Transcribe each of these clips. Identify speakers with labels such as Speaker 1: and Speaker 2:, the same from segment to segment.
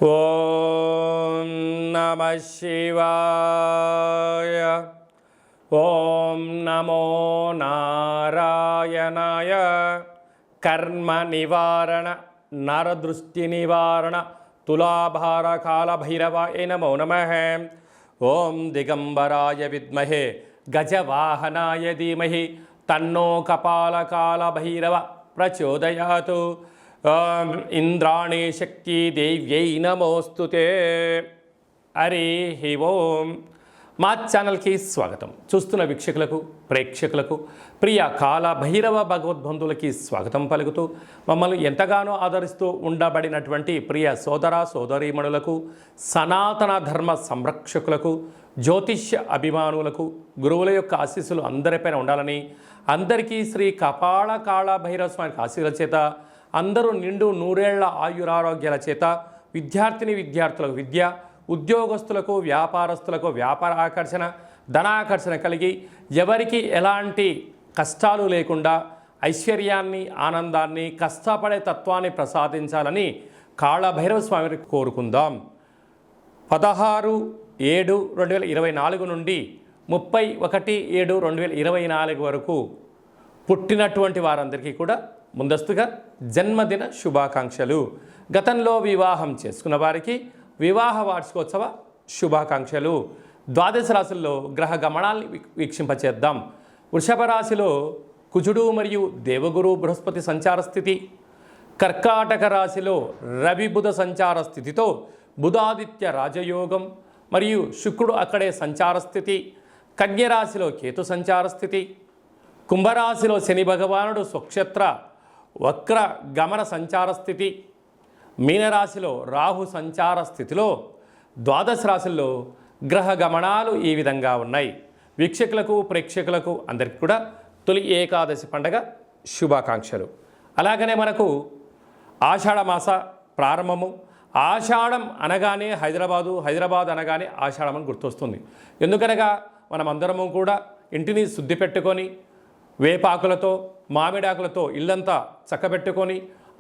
Speaker 1: ఓం నమః శివాయ. ఓం నమో నారాయణాయ. కర్మ నివారణ నరదృష్టి నివారణ తులాభార కాల భైరవాయ నమో నమః. ఓం దిగంబరాయ విద్మహే గజవాహనాయ ధీమహి తన్నో కపాలకాల భైరవ ప్రచోదయాతు. ఇంద్రాణి శక్తి దేవ్యై నమోస్తుతే. హరి ఓం. మా ఛానల్కి స్వాగతం. చూస్తున్న వీక్షకులకు ప్రేక్షకులకు ప్రియ కాల భైరవ భగవద్బంధువులకి స్వాగతం పలుకుతూ మమ్మల్ని ఎంతగానో ఆదరిస్తూ ఉండబడినటువంటి ప్రియ సోదర సోదరీమణులకు, సనాతన ధర్మ సంరక్షకులకు, జ్యోతిష్య అభిమానులకు గురువుల యొక్క ఆశీస్సులు అందరిపైన ఉండాలని, అందరికీ శ్రీ కపాల కాళ భైరవ స్వామి ఆశీర్వాదాల చేత అందరూ నిండు నూరేళ్ల ఆయురారోగ్యాల చేత విద్యార్థిని విద్యార్థులకు విద్య, ఉద్యోగస్తులకు వ్యాపారస్తులకు వ్యాపార ఆకర్షణ, ధనాకర్షణ కలిగి ఎవరికి ఎలాంటి కష్టాలు లేకుండా ఐశ్వర్యాన్ని, ఆనందాన్ని, కష్టపడే తత్వాన్ని ప్రసాదించాలని కాళభైరవ స్వామిని కోరుకుందాం. 16/7/2024 నుండి 31/7/2024 వరకు పుట్టినటువంటి వారందరికీ కూడా ముందస్తుగా జన్మదిన శుభాకాంక్షలు. గతంలో వివాహం చేసుకున్న వారికి వివాహ వార్షికోత్సవ శుభాకాంక్షలు. ద్వాదశ రాశుల్లో గ్రహ గమనాల్ని వీక్షింపచేద్దాం. వృషభ రాశిలో కుజుడు మరియు దేవగురు బృహస్పతి సంచార స్థితి. కర్కాటక రాశిలో రవి బుధ సంచార స్థితితో బుధాదిత్య రాజయోగం మరియు శుక్రుడు అక్కడే సంచార స్థితి. కన్యరాశిలో కేతు సంచార స్థితి. కుంభరాశిలో శని భగవానుడు స్వక్షేత్ర వక్ర గమన సంచార స్థితి. మీనరాశిలో రాహు సంచార స్థితిలో ద్వాదశ రాశుల్లో గ్రహ గమనాలు ఈ విధంగా ఉన్నాయి. వీక్షకులకు ప్రేక్షకులకు అందరికీ కూడా తొలి ఏకాదశి పండగ శుభాకాంక్షలు. అలాగనే మనకు ఆషాఢ మాస ప్రారంభము. ఆషాఢం అనగానే హైదరాబాద్ అనగానే ఆషాఢం అని గుర్తొస్తుంది. ఎందుకనగా మనమందరము కూడా ఇంటిని శుద్ధి పెట్టుకొని వేపాకులతో మామిడాకులతో ఇల్లంతా చక్కబెట్టుకొని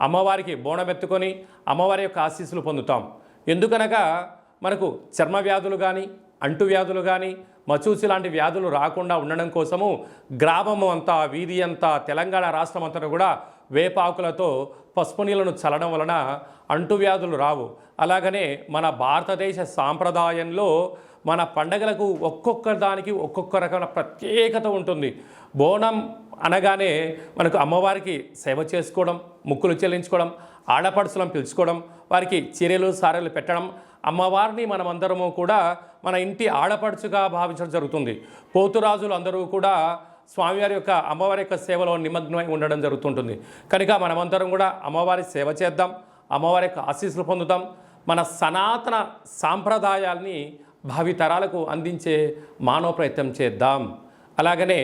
Speaker 1: అమ్మవారికి బోనమెత్తుకొని అమ్మవారి యొక్క ఆశీస్సులు పొందుతాం. ఎందుకనగా మనకు చర్మ వ్యాధులు కానీ, అంటు వ్యాధులు కానీ, మచూసి లాంటి వ్యాధులు రాకుండా ఉండడం కోసము గ్రామము అంతా, వీధి అంతా, తెలంగాణ రాష్ట్రం అంతా కూడా వేపాకులతో పసుపు నీళ్ళను చల్లడం వలన అంటువ్యాధులు రావు. అలాగనే మన భారతదేశ సాంప్రదాయంలో మన పండగలకు ఒక్కొక్క దానికి ఒక్కొక్క రకమైన ప్రత్యేకత ఉంటుంది. బోనం అనగానే మనకు అమ్మవారికి సేవ చేసుకోవడం, ముక్కులు చెల్లించుకోవడం, ఆడపడుచులను పిలుచుకోవడం, వారికి చీరలు సారెలు పెట్టడం, అమ్మవారిని మనమందరము కూడా మన ఇంటి ఆడపడుచుగా భావించడం జరుగుతుంది. పోతురాజులు అందరూ కూడా స్వామివారి యొక్క అమ్మవారి యొక్క సేవలో నిమగ్నమై ఉండడం జరుగుతుంటుంది. కనుక మనమందరం కూడా అమ్మవారి సేవ చేద్దాం, అమ్మవారి యొక్క ఆశీస్సులు పొందుతాం. మన సనాతన సాంప్రదాయాల్ని భావితరాలకు అందించే మానవ ప్రయత్నం చేద్దాం. అలాగనే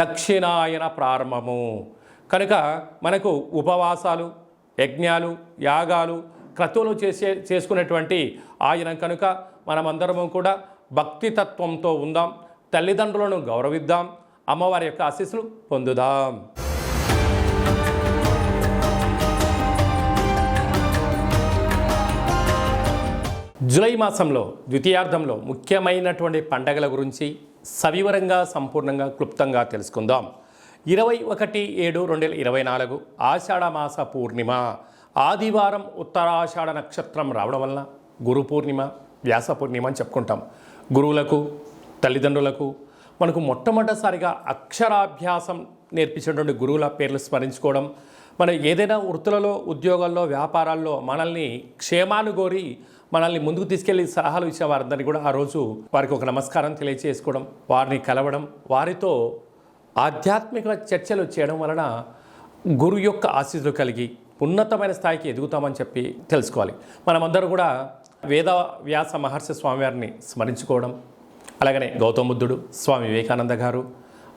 Speaker 1: దక్షిణాయన ప్రారంభము కనుక మనకు ఉపవాసాలు, యజ్ఞాలు, యాగాలు, క్రతువులు చేసుకునేటువంటి ఆయన కనుక మనమందరము కూడా భక్తితత్వంతో ఉందాం, తల్లిదండ్రులను గౌరవిద్దాం, అమ్మవారి యొక్క ఆశీస్సులు పొందుదాం. జూలై మాసంలో ద్వితీయార్థంలో ముఖ్యమైనటువంటి పండగల గురించి సవివరంగా, సంపూర్ణంగా, క్లుప్తంగా తెలుసుకుందాం. 21/7/2024 ఆషాఢ మాస పూర్ణిమ ఆదివారం, ఉత్తరాషాఢ నక్షత్రం రావడం వలన గురు పూర్ణిమ, వ్యాస పూర్ణిమ అని చెప్పుకుంటాం. గురువులకు, తల్లిదండ్రులకు మనకు మొట్టమొదటిసారిగా అక్షరాభ్యాసం నేర్పించినటువంటి గురువుల పేర్లు స్మరించుకోవడం, మన ఏదైనా వృత్తులలో, ఉద్యోగాల్లో, వ్యాపారాల్లో మనల్ని క్షేమాన్ని కోరి మనల్ని ముందుకు తీసుకెళ్లి సలహాలు ఇచ్చే వారందరినీ కూడా ఆ రోజు వారికి ఒక నమస్కారం తెలియజేసుకోవడం, వారిని కలవడం, వారితో ఆధ్యాత్మిక చర్చలు చేయడం వలన గురు యొక్క ఆశీస్సులు కలిగి ఉన్నతమైన స్థాయికి ఎదుగుతామని చెప్పి తెలుసుకోవాలి. మనమందరూ కూడా వేద వ్యాస మహర్షి స్వామివారిని స్మరించుకోవడం, అలాగనే గౌతమ బుద్ధుడు, స్వామి వివేకానంద గారు,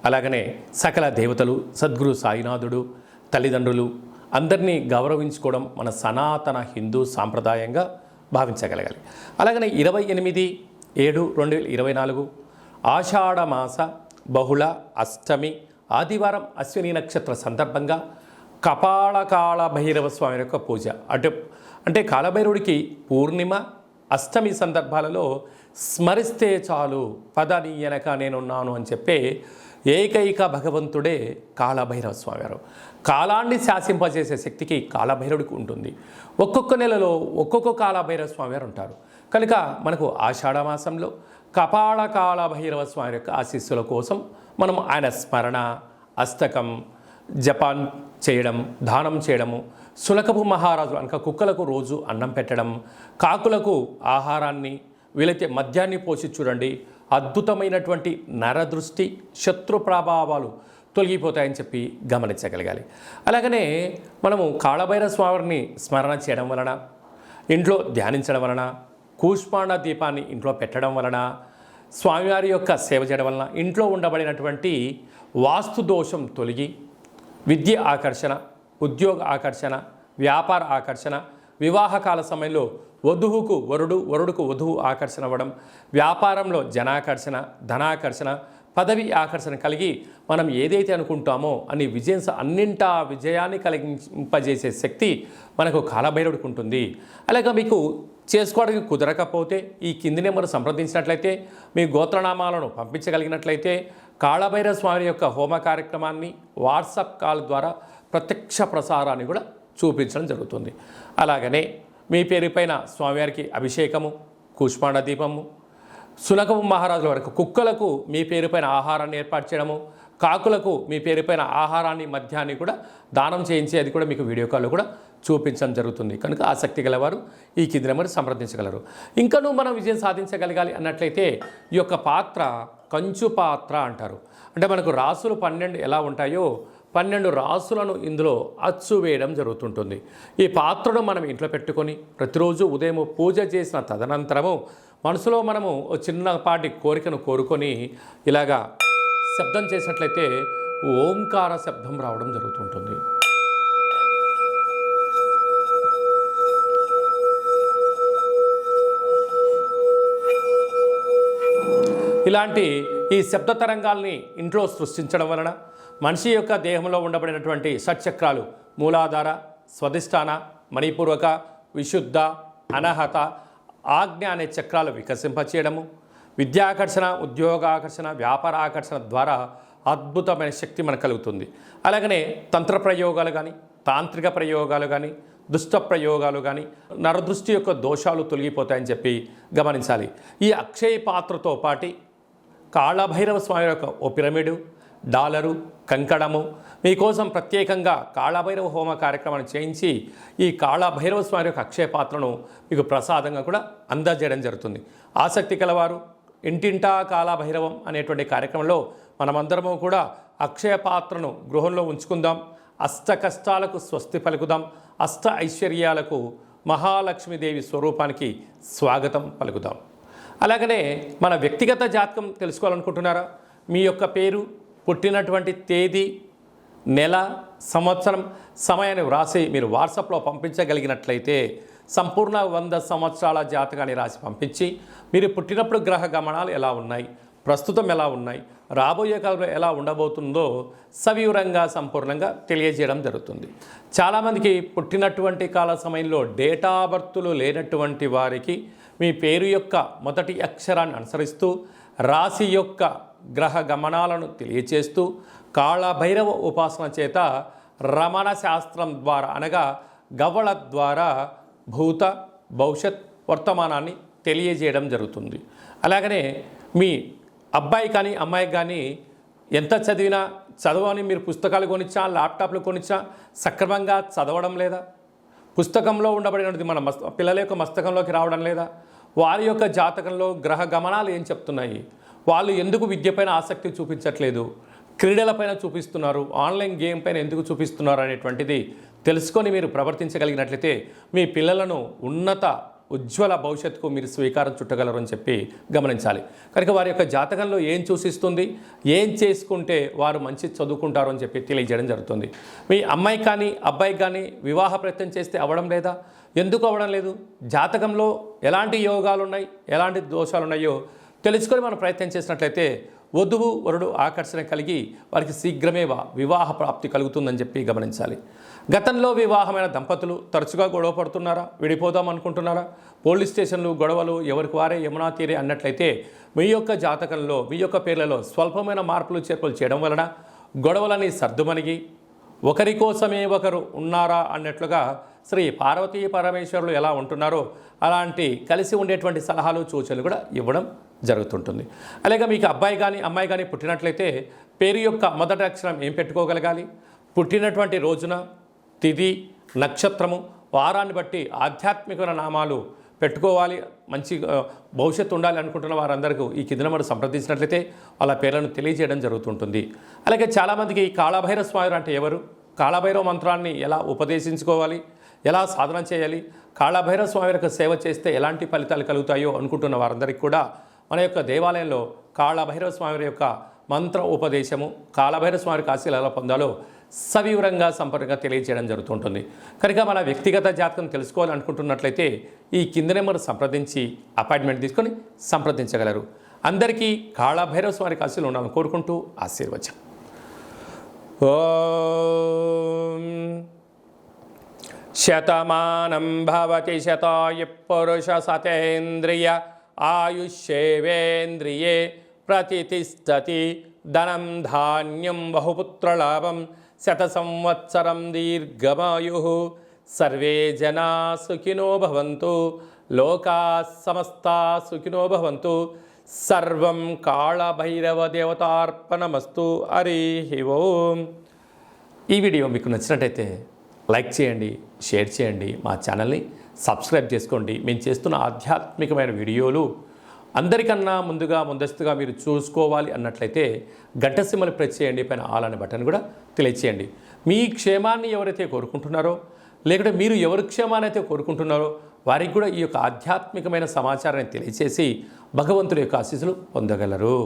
Speaker 1: అలాగనే సకల దేవతలు, సద్గురు సాయినాథుడు, తల్లిదండ్రులు అందరినీ గౌరవించుకోవడం మన సనాతన హిందూ సాంప్రదాయంగా భావించగలగాలి. అలాగనే 28/7/2024 ఆషాఢ మాస బహుళ అష్టమి ఆదివారం అశ్విని నక్షత్ర సందర్భంగా కపాల కాళ భైరవ స్వామి యొక్క పూజ. అంటే కాలభైరవుడికి పూర్ణిమ, అష్టమి సందర్భాలలో స్మరిస్తే చాలు పద నీ వెనక నేనున్నాను అని చెప్పే ఏకైక భగవంతుడే కాలభైరవ స్వామివారు. కాలాన్ని శాసింపజేసే శక్తికి కాలభైరవుడికి ఉంటుంది. ఒక్కొక్క నెలలో ఒక్కొక్క కాలభైరవ స్వామివారు ఉంటారు. కనుక మనకు ఆషాఢ మాసంలో కపాల కాలభైరవ స్వామి యొక్క ఆశీస్సుల కోసం మనం ఆయన స్మరణ, అష్టకం, జపాన్ చేయడం, దానం చేయడము, సునకపు మహారాజు అనక కుక్కలకు రోజు అన్నం పెట్టడం, కాకులకు ఆహారాన్ని, వీలైతే మద్యాన్ని పోసి చూడండి, అద్భుతమైనటువంటి నరదృష్టి, శత్రు ప్రభావాలు తొలగిపోతాయని చెప్పి గమనించగలగాలి. అలాగనే మనము కాళభైరవ స్వామిని స్మరణ చేయడం వలన, ఇంట్లో ధ్యానించడం వలన, కూష్మాండ దీపాన్ని ఇంట్లో పెట్టడం వలన, స్వామివారి యొక్క సేవ చేయడం వలన ఇంట్లో ఉండబడినటువంటి వాస్తు దోషం తొలగి విద్య ఆకర్షణ, ఉద్యోగ ఆకర్షణ, వ్యాపార ఆకర్షణ, వివాహకాల సమయంలో వధువుకు వరుడు, వరుడుకు వధువు ఆకర్షణ అవ్వడం, వ్యాపారంలో జనాకర్షణ, ధనాకర్షణ, పదవి ఆకర్షణ కలిగి మనం ఏదైతే అనుకుంటామో అన్ని అన్నింటా విజయాన్ని కలిగింపజేసే శక్తి మనకు కాలభైరవుడికి ఉంటుంది. అలాగే మీకు చేసుకోవడానికి కుదరకపోతే ఈ కింది నెంబర్ సంప్రదించినట్లయితే, మీ గోత్రనామాలను పంపించగలిగినట్లయితే కాళభైరవ స్వామి యొక్క హోమ కార్యక్రమాన్ని వాట్సాప్ కాల్ ద్వారా ప్రత్యక్ష ప్రసారాన్ని కూడా చూపించడం జరుగుతుంది. అలాగనే మీ పేరుపైన స్వామివారికి అభిషేకము, కూష్మాండ దీపము, సునకము మహారాజుల వరకు కుక్కలకు మీ పేరుపైన ఆహారాన్ని ఏర్పాటు చేయడము, కాకులకు మీ పేరుపైన ఆహారాన్ని, మద్యాన్ని కూడా దానం చేయించేది కూడా మీకు వీడియో కాల్లో కూడా చూపించడం జరుగుతుంది. కనుక ఆసక్తి గలవారు ఈ కింది నెంబర్ సంప్రదించగలరు. ఇంకనూ మనం విజయం సాధించగలగాలి అన్నట్లయితే ఈ యొక్క పాత్ర కంచు పాత్ర అంటారు. అంటే మనకు రాసులు 12 ఎలా ఉంటాయో 12 రాసులను ఇందులో అచ్చు వేయడం జరుగుతుంటుంది. ఈ పాత్రను మనం ఇంట్లో పెట్టుకొని ప్రతిరోజు ఉదయం పూజ చేసిన తదనంతరము మనసులో మనము చిన్నపాటి కోరికను కోరుకొని ఇలాగా శబ్దం చేసినట్లయితే ఓంకార శబ్దం రావడం జరుగుతుంటుంది. ఇలాంటి ఈ శబ్ద తరంగాల్ని ఇంట్లో సృష్టించడం వలన మనిషి యొక్క దేహంలో ఉండబడినటువంటి షట్చక్రాలు మూలాధార, స్వధిష్టాన, మణిపూర్వక, విశుద్ధ, అనహత, ఆజ్ఞ అనే చక్రాలు వికసింపచేయడము, విద్యాకర్షణ, ఉద్యోగాకర్షణ, వ్యాపార ఆకర్షణ ద్వారా అద్భుతమైన శక్తి మనకు కలుగుతుంది. అలాగనే తంత్ర ప్రయోగాలు కానీ, తాంత్రిక ప్రయోగాలు కానీ, దుష్ట ప్రయోగాలు కానీ, నరదృష్టి యొక్క దోషాలు తొలగిపోతాయని చెప్పి గమనించాలి. ఈ అక్షయ పాత్రతో పాటి కాళభైరవ స్వామి యొక్క ఓ పిరమిడు, డాలరు, కంకణము మీకోసం ప్రత్యేకంగా కాళభైరవ హోమ కార్యక్రమాన్ని చేయించి ఈ కాళభైరవ స్వామి యొక్క అక్షయ పాత్రను మీకు ప్రసాదంగా కూడా అందజేయడం జరుగుతుంది. ఆసక్తి కలవారు ఇంటింటా కాళభైరవం అనేటువంటి కార్యక్రమంలో మనమందరము కూడా అక్షయ పాత్రను గృహంలో ఉంచుకుందాం. అష్ట కష్టాలకు స్వస్తి పలుకుదాం. అష్ట ఐశ్వర్యాలకు మహాలక్ష్మీదేవి స్వరూపానికి స్వాగతం పలుకుదాం. అలాగనే మన వ్యక్తిగత జాతకం తెలుసుకోవాలనుకుంటున్నారా? మీ యొక్క పేరు, పుట్టినటువంటి తేదీ, నెల, సంవత్సరం, సమయాన్ని వ్రాసి మీరు వాట్సాప్లో పంపించగలిగినట్లయితే సంపూర్ణ 100 సంవత్సరాల జాతకాన్ని రాసి పంపించి మీరు పుట్టినప్పుడు గ్రహ గమనాలు ఎలా ఉన్నాయి, ప్రస్తుతం ఎలా ఉన్నాయి, రాబోయే కాలంలో ఎలా ఉండబోతుందో సవివరంగా సంపూర్ణంగా తెలియజేయడం జరుగుతుంది. చాలామందికి పుట్టినటువంటి కాల సమయంలో డేటా బర్తులు లేనటువంటి వారికి మీ పేరు యొక్క మొదటి అక్షరాన్ని అనుసరిస్తూ రాశి యొక్క గ్రహ గమనాలను తెలియచేస్తూ కాళభైరవ ఉపాసన చేత రమణ శాస్త్రం ద్వారా అనగా గవ్వల ద్వారా భూత, భవిష్యత్, వర్తమానాన్ని తెలియజేయడం జరుగుతుంది. అలాగనే మీ అబ్బాయి కానీ అమ్మాయికి కానీ ఎంత చదివినా చదవని మీరు పుస్తకాలు కొనిచ్చా, ల్యాప్టాప్లు కొనిచ్చా సక్రమంగా చదవడం లేదా, పుస్తకంలో ఉండబడినది మన పిల్లల యొక్క మస్తకంలోకి రావడం లేదా, వారి యొక్క జాతకంలో గ్రహ గమనాలు ఏం చెప్తున్నాయి, వాళ్ళు ఎందుకు విద్యపైన ఆసక్తి చూపించట్లేదు, క్రీడలపైన చూపిస్తున్నారు, ఆన్లైన్ గేమ్ పైన ఎందుకు చూపిస్తున్నారు అనేటువంటిది తెలుసుకొని మీరు ప్రవర్తించగలిగినట్లయితే మీ పిల్లలను ఉన్నత ఉజ్వల భవిష్యత్తుకు మీరు స్వీకారం చుట్టగలరు అని చెప్పి గమనించాలి. కనుక వారి యొక్క జాతకంలో ఏం సూచిస్తుంది, ఏం చేసుకుంటే వారు మంచి చదువుకుంటారు అని చెప్పి తెలియజేయడం జరుగుతుంది. మీ అమ్మాయి కానీ అబ్బాయికి కానీ వివాహ ప్రయత్నం చేస్తే అవ్వడం లేదా, ఎందుకు అవ్వడం లేదు, జాతకంలో ఎలాంటి యోగాలు ఉన్నాయి, ఎలాంటి దోషాలు ఉన్నాయో తెలుసుకొని మనం ప్రయత్నం చేసినట్లయితే వధువు వరుడు ఆకర్షణ కలిగి వారికి శీఘ్రమే వివాహ ప్రాప్తి కలుగుతుందని చెప్పి గమనించాలి. గతంలో వివాహమైన దంపతులు తరచుగా గొడవ పడుతున్నారా, విడిపోదాం అనుకుంటున్నారా, పోలీస్ స్టేషన్లు గొడవలు ఎవరికి వారే యమునా తీరే అన్నట్లయితే మీ యొక్క జాతకంలో మీ యొక్క పేర్లలో స్వల్పమైన మార్పులు చేర్పులు చేయడం వలన గొడవలని సర్దుమణిగి ఒకరి కోసమే ఒకరు ఉన్నారా అన్నట్లుగా శ్రీ పార్వతీ పరమేశ్వరులు ఎలా ఉంటున్నారో అలాంటి కలిసి ఉండేటువంటి సలహాలు సూచనలు కూడా ఇవ్వడం జరుగుతుంటుంది. అలాగే మీకు అబ్బాయి కానీ అమ్మాయి కానీ పుట్టినట్లయితే పేరు యొక్క మొదటి అక్షరం ఏం పెట్టుకోగలగాలి, పుట్టినటువంటి రోజున తిథి నక్షత్రము వారాన్ని బట్టి ఆధ్యాత్మికమైన నామాలు పెట్టుకోవాలి. మంచి భవిష్యత్తు ఉండాలి అనుకుంటున్న వారందరికీ ఈ కింద నెంబర్ సంప్రదించినట్లయితే వాళ్ళ పేర్లను తెలియజేయడం జరుగుతుంటుంది. అలాగే చాలామందికి కాళభైరవ స్వామి అంటే ఎవరు, కాళభైరవ మంత్రాన్ని ఎలా ఉపదేశించుకోవాలి, ఎలా సాధన చేయాలి, కాళభైరవ స్వామి యొక్క సేవ చేస్తే ఎలాంటి ఫలితాలు కలుగుతాయో అనుకుంటున్న వారందరికీ కూడా మన యొక్క దేవాలయంలో కాళభైరవ స్వామి యొక్క మంత్ర ఉపదేశము, కాళభైరవ స్వామి ఆశీస్సులు ఎలా పొందాలో సవివరంగా సంపూర్ణంగా తెలియజేయడం జరుగుతుంటుంది. కనుక మన వ్యక్తిగత జాతకం తెలుసుకోవాలనుకుంటున్నట్లయితే ఈ కింద నెంబర్ సంప్రదించి అపాయింట్మెంట్ తీసుకొని సంప్రదించగలరు. అందరికీ కాళభైరవ స్వామి ఆశీస్సులు ఉండాలని కోరుకుంటూ ఆశీర్వచనం. ఓం శతమానం భవతి శతాయు పురుష సతేంద్రియ ఆయుష్యేవేంద్రియే ప్రతిష్టతి ధనం ధాన్యం బహుపుత్రలాభం శత సంవత్సరం దీర్ఘమాయు సర్వే జనా సుఖినో భవంతు లోకా సమస్తా సుఖినో భవంతు సర్వం కాళభైరవ దేవతార్పణమస్తు. హరి ఓం. ఈ వీడియో మీకు నచ్చినట్టయితే లైక్ చేయండి, షేర్ చేయండి, మా ఛానల్ని సబ్స్క్రైబ్ చేసుకోండి. మేము చేస్తున్న ఆధ్యాత్మికమైన వీడియోలు అందరికన్నా ముందస్తుగా మీరు చూసుకోవాలి అన్నట్లయితే గంట సింబల్ ప్రెస్ చేయండి, పైన ఆల్ అనే బటన్ కూడా తెలియచేయండి. మీ క్షేమాన్ని ఎవరైతే కోరుకుంటున్నారో లేకుంటే మీరు ఎవరి క్షేమాన్ని అయితే కోరుకుంటున్నారో వారికి కూడా ఈ యొక్క ఆధ్యాత్మికమైన సమాచారాన్ని తెలియచేసి భగవంతుడి యొక్క ఆశీస్సులు పొందగలరు.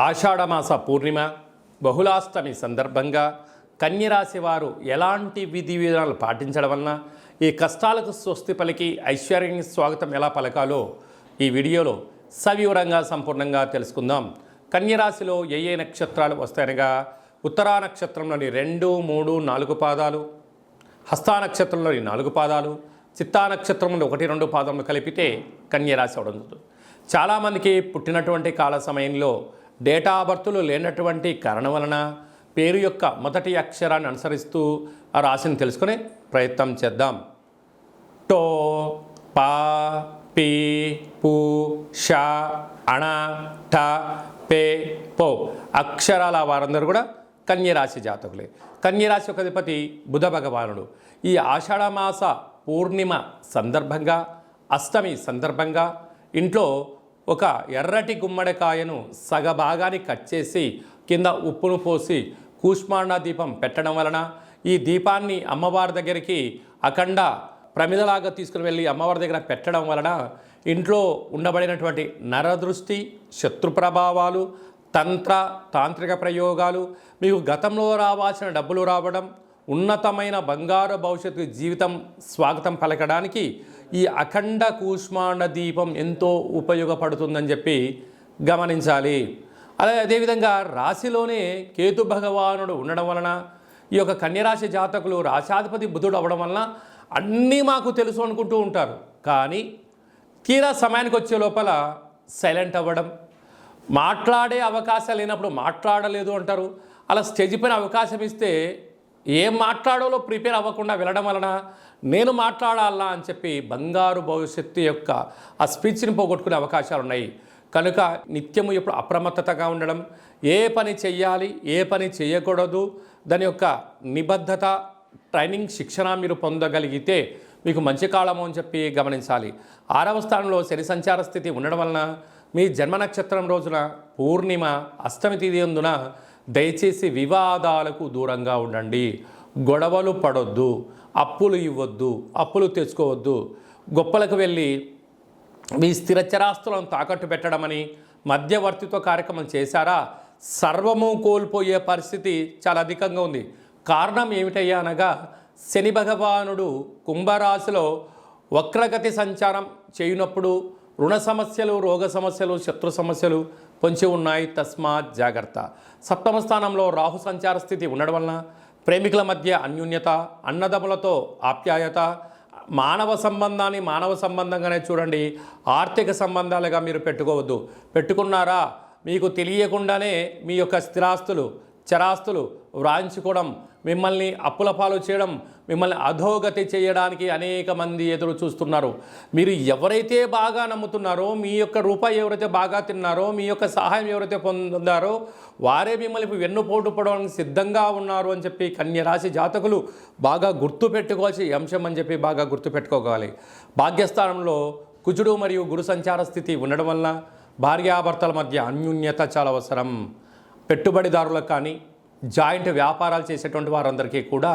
Speaker 1: ఆషాఢమాస పూర్ణిమ బహుళాష్టమి సందర్భంగా కన్యరాశి వారు ఎలాంటి విధి విధానాలు పాటించడం వలన ఈ కష్టాలకు స్వస్తి పలికి ఐశ్వర్యానికి స్వాగతం ఎలా పలకాలో ఈ వీడియోలో సవివరంగా సంపూర్ణంగా తెలుసుకుందాం. కన్యరాశిలో ఏ ఏ నక్షత్రాలు వస్తాయనగా ఉత్తరా నక్షత్రంలోని 2, 3, 4 పాదాలు, హస్తా నక్షత్రంలోని 4 పాదాలు, చిత్తా నక్షత్రంలో 1, 2 పాదములు కలిపితే కన్యరాశి అవడం జరుగుతుంది. చాలామందికి పుట్టినటువంటి కాల సమయంలో డేటా బర్తులు లేనటువంటి కారణం వలన పేరు యొక్క మొదటి అక్షరాన్ని అనుసరిస్తూ ఆ రాశిని తెలుసుకునే ప్రయత్నం చేద్దాం. టో, పా, పీ, పు, ష, అణ, ఠ, పే, పో అక్షరాల వారందరూ కూడా కన్యరాశి జాతకులే. కన్యరాశి యొక్క అధిపతి బుధ భగవానుడు. ఈ ఆషాఢమాస పూర్ణిమ సందర్భంగా అష్టమి సందర్భంగా ఇంట్లో ఒక ఎర్రటి గుమ్మడికాయను సగభాగాన్ని కట్ చేసి కింద ఉప్పును పోసి కూష్మాండ దీపం పెట్టడం వలన ఈ దీపాన్ని అమ్మవారి దగ్గరికి అఖండ ప్రమిదలాగా తీసుకుని వెళ్ళి అమ్మవారి దగ్గర పెట్టడం వలన ఇంట్లో ఉండబడినటువంటి నరదృష్టి, శత్రు ప్రభావాలు, తాంత్రిక ప్రయోగాలు, మీకు గతంలో రావాల్సిన డబ్బులు రావడం, ఉన్నతమైన బంగారు భవిష్యత్తు జీవితం స్వాగతం పలకడానికి ఈ అఖండ కూష్మాండ దీపం ఎంతో ఉపయోగపడుతుందని చెప్పి గమనించాలి. అలాగే అదేవిధంగా రాశిలోనే కేతు భగవానుడు ఉండడం వలన ఈ యొక్క కన్యరాశి జాతకులు రాశాధిపతి బుధుడు అవ్వడం వలన అన్నీ మాకు తెలుసు అనుకుంటూ ఉంటారు. కానీ తీరా సమయానికి వచ్చే లోపల సైలెంట్ అవ్వడం, మాట్లాడే అవకాశం లేనప్పుడు మాట్లాడలేదు అంటారు. అలా స్టేజ్ పైన అవకాశం ఇస్తే ఏం మాట్లాడాలో ప్రిపేర్ అవ్వకుండా వెళ్ళడం వలన నేను మాట్లాడాలా అని చెప్పి బంగారు భవిష్యత్తు యొక్క ఆ స్పీచ్ని పోగొట్టుకునే అవకాశాలు ఉన్నాయి. కనుక నిత్యము ఎప్పుడు అప్రమత్తతగా ఉండడం, ఏ పని చెయ్యాలి ఏ పని చేయకూడదు దాని యొక్క నిబద్ధత ట్రైనింగ్ శిక్షణ మీరు పొందగలిగితే మీకు మంచి కాలము అని చెప్పి గమనించాలి. 6వ స్థానంలో శని సంచార స్థితి ఉండడం వలన మీ జన్మ నక్షత్రం రోజున పూర్ణిమ అష్టమి తిథి అందున దయచేసి వివాదాలకు దూరంగా ఉండండి. గొడవలు పడొద్దు, అప్పులు ఇవ్వద్దు, అప్పులు తెచ్చుకోవద్దు, గొప్పలకు వెళ్ళి మీ స్థిరచరాస్తులను తాకట్టు పెట్టడమని మధ్యవర్తిత్వ కార్యక్రమం చేశారా సర్వము కోల్పోయే పరిస్థితి చాలా అధికంగా ఉంది. కారణం ఏమిటయ్యా అనగా శని భగవానుడు కుంభరాశిలో వక్రగతి సంచారం చేయనప్పుడు రుణ సమస్యలు, రోగ సమస్యలు, శత్రు సమస్యలు పొంచి ఉన్నాయి. తస్మాత్ జాగ్రత్త. సప్తమ స్థానంలో రాహు సంచార స్థితి ఉండడం వలన ప్రేమికుల మధ్య అన్యోన్యత, అన్నదమ్ములతో ఆప్యాయత, మానవ సంబంధాన్ని మానవ సంబంధంగానే చూడండి, ఆర్థిక సంబంధాలుగా మీరు పెట్టుకోవద్దు. పెట్టుకున్నారా మీకు తెలియకుండానే మీ యొక్క స్థిరాస్తులు, చరాస్తులు వ్రాయించుకోవడం, మిమ్మల్ని అప్పుల పాలు చేయడం, మిమ్మల్ని అధోగతి చేయడానికి అనేక మంది ఎదురు చూస్తున్నారు. మీరు ఎవరైతే బాగా నమ్ముతున్నారో, మీ యొక్క రూపాయి ఎవరైతే బాగా తిన్నారో, మీ యొక్క సహాయం ఎవరైతే పొందారో వారే మిమ్మల్ని వెన్నుపోటు పడడానికి సిద్ధంగా ఉన్నారు అని చెప్పి కన్యరాశి జాతకులు బాగా గుర్తుపెట్టుకోవాల్సిన అంశం అని చెప్పి బాగా గుర్తుపెట్టుకోవాలి. భాగ్యస్థానంలో కుజుడు మరియు గురు సంచార స్థితి ఉండడం వల్ల భార్యాభర్తల మధ్య అన్యోన్యత చాలా అవసరం. పెట్టుబడిదారులకు కానీ, జాయింట్ వ్యాపారాలు చేసేటువంటి వారందరికీ కూడా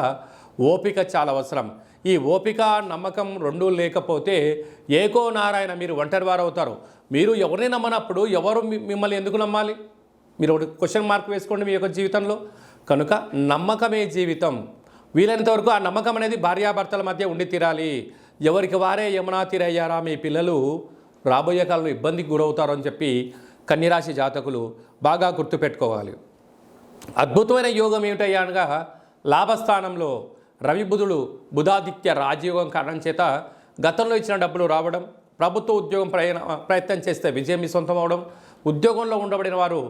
Speaker 1: ఓపిక చాలా అవసరం. ఈ ఓపిక, నమ్మకం రెండూ లేకపోతే ఏకో నారాయణ మీరు ఒంటరి వారు అవుతారు. మీరు ఎవరిని నమ్మనప్పుడు ఎవరు మిమ్మల్ని ఎందుకు నమ్మాలి? మీరు ఒకటి క్వశ్చన్ మార్క్ వేసుకోండి మీ యొక్క జీవితంలో. కనుక నమ్మకమే జీవితం. వీలైనంత వరకు ఆ నమ్మకం అనేది భార్యాభర్తల మధ్య ఉండి తీరాలి. ఎవరికి వారే యమునా తీరయ్యారా మీ పిల్లలు రాబోయే కాలంలో ఇబ్బందికి గురవుతారు అని చెప్పి కన్యరాశి జాతకులు బాగా గుర్తుపెట్టుకోవాలి. అద్భుతమైన యోగం ఏమిటయ్యా అనగా లాభస్థానంలో రవి బుధుడు బుధాదిత్య రాజయోగం కారణం చేత గతంలో ఇచ్చిన డబ్బులు రావడం, ప్రభుత్వ ఉద్యోగం ప్రయత్నం చేస్తే విజయం మీ సొంతం అవడం, ఉద్యోగంలో ఉండబడిన వారు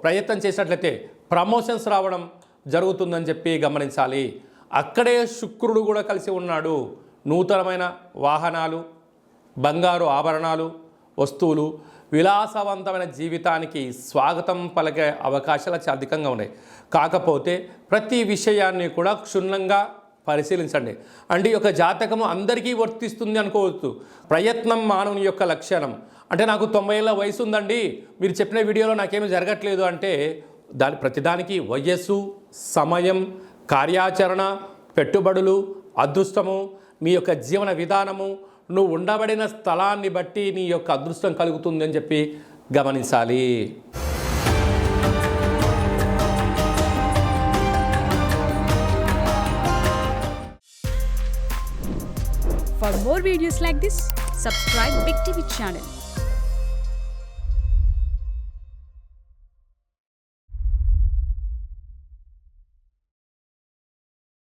Speaker 1: ప్రయత్నం చేసినట్లయితే ప్రమోషన్స్ రావడం జరుగుతుందని చెప్పి గమనించాలి. అక్కడే శుక్రుడు కూడా కలిసి ఉన్నాడు. నూతనమైన వాహనాలు, బంగారు ఆభరణాలు, వస్తువులు, విలాసవంతమైన జీవితానికి స్వాగతం పలికే అవకాశాలు చాలా అధికంగా ఉన్నాయి. కాకపోతే ప్రతి విషయాన్ని కూడా క్షుణ్ణంగా పరిశీలించండి. అంటే ఈ యొక్క జాతకము అందరికీ వర్తిస్తుంది అనుకోవచ్చు. ప్రయత్నం మానవుని యొక్క లక్షణం. అంటే నాకు 90 ఏళ్ళ వయసు ఉందండి, మీరు చెప్పిన వీడియోలో నాకేమీ జరగట్లేదు అంటే ప్రతిదానికి వయస్సు, సమయం, కార్యాచరణ, పెట్టుబడులు, అదృష్టము, మీ యొక్క జీవన విధానము, నువ్వు ఉండబడిన స్థలాన్ని బట్టి నీ యొక్క అదృష్టం కలుగుతుంది అని చెప్పి గమనించాలి.
Speaker 2: For more videos like this, subscribe Big TV channel.